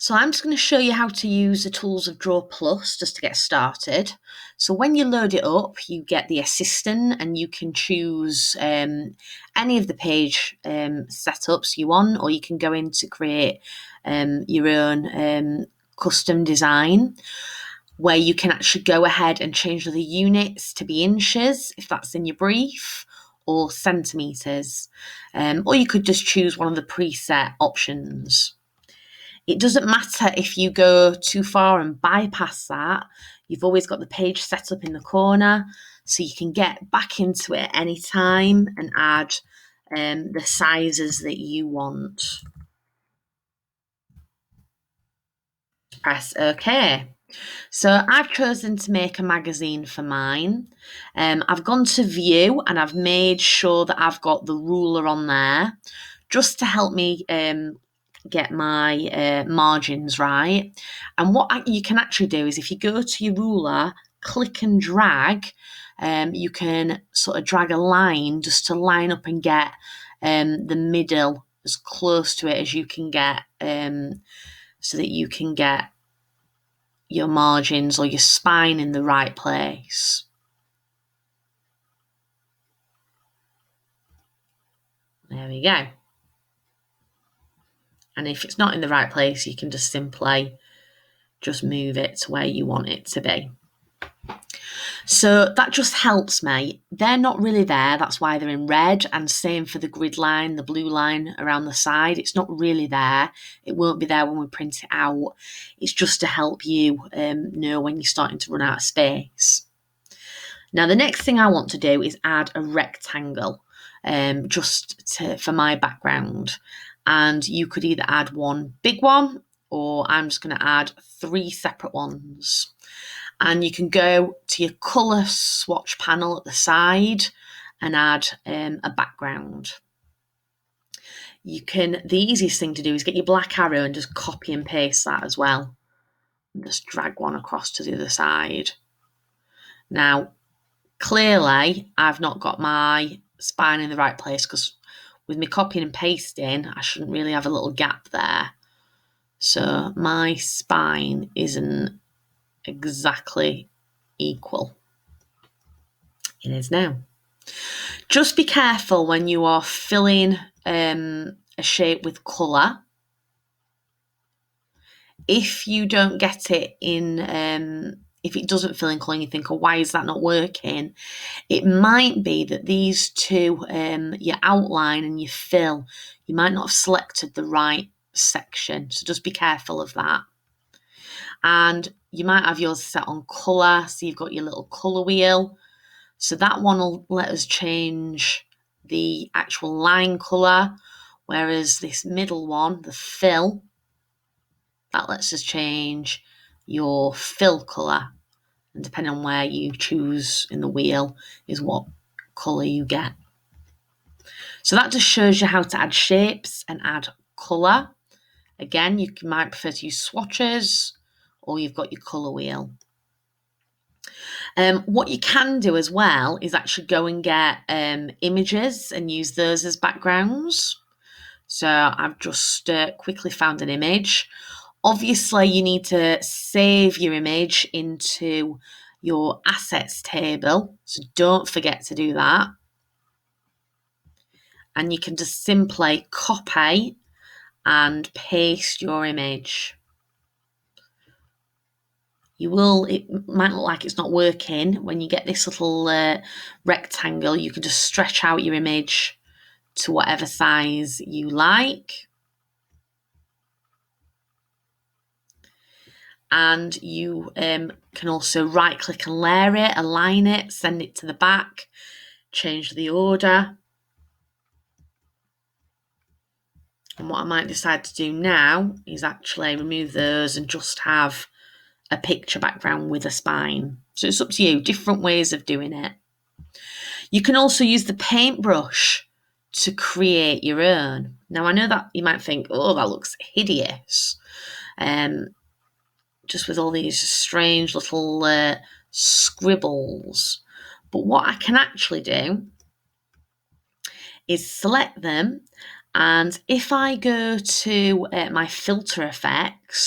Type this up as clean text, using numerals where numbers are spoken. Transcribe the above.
So I'm just going to show you how to use the tools of DrawPlus just to get started. So when you load it up, you get the assistant and you can choose any of the page setups you want, or you can go in to create your own custom design where you can actually go ahead and change the units to be inches if that's in your brief, or centimetres, or you could just choose one of the preset options. It doesn't matter if you go too far and bypass that. You've always got the page set up in the corner, so you can get back into it any time and add the sizes that you want. Press OK. So I've chosen to make a magazine for mine. I've gone to view and I've made sure that I've got the ruler on there just to help me get my margins right. And what you can actually do is if you go to your ruler, click and drag, you can sort of drag a line just to line up and get the middle as close to it as you can get, so that you can get your margins or your spine in the right place. There we go. And if it's not in the right place, you can just simply just move it to where you want it to be. So that just helps me. They're not really there, that's why they're in red, and same for the grid line, the blue line around the side. It's not really there. It won't be there when we print it out. It's just to help you know when you're starting to run out of space. Now the next thing I want to do is add a rectangle for my background. And you could either add one big one, or I'm just going to add 3 separate ones. And you can go to your colour swatch panel at the side and add a background. The easiest thing to do is get your black arrow and just copy and paste that as well. And just drag one across to the other side. Now, clearly, I've not got my spine in the right place because with me copying and pasting, I shouldn't really have a little gap there. So my spine isn't exactly equal. It is now. Just be careful when you are filling a shape with colour. If you don't get it in, if it doesn't fill in colour and you think, oh, why is that not working? It might be that these two, your outline and your fill, you might not have selected the right section. So just be careful of that. And you might have yours set on colour, so you've got your little colour wheel. So that one will let us change the actual line colour, whereas this middle one, the fill, that lets us change your fill colour. And depending on where you choose in the wheel is what colour you get. So that just shows you how to add shapes and add colour. Again, you might prefer to use swatches, or you've got your colour wheel. What you can do as well is actually go and get images and use those as backgrounds. So I've just quickly found an image. Obviously, you need to save your image into your assets table, so don't forget to do that. And you can just simply copy and paste your image. It might look like it's not working. When you get this little rectangle, you can just stretch out your image to whatever size you like. And you can also right click and layer it, align it, send it to the back, change the order. And what I might decide to do now is actually remove those and just have a picture background with a spine. So it's up to you, different ways of doing it. You can also use the paintbrush to create your own. Now I know that you might think, oh, that looks hideous. Just with all these strange little scribbles. But what I can actually do is select them, and if I go to my filter effects,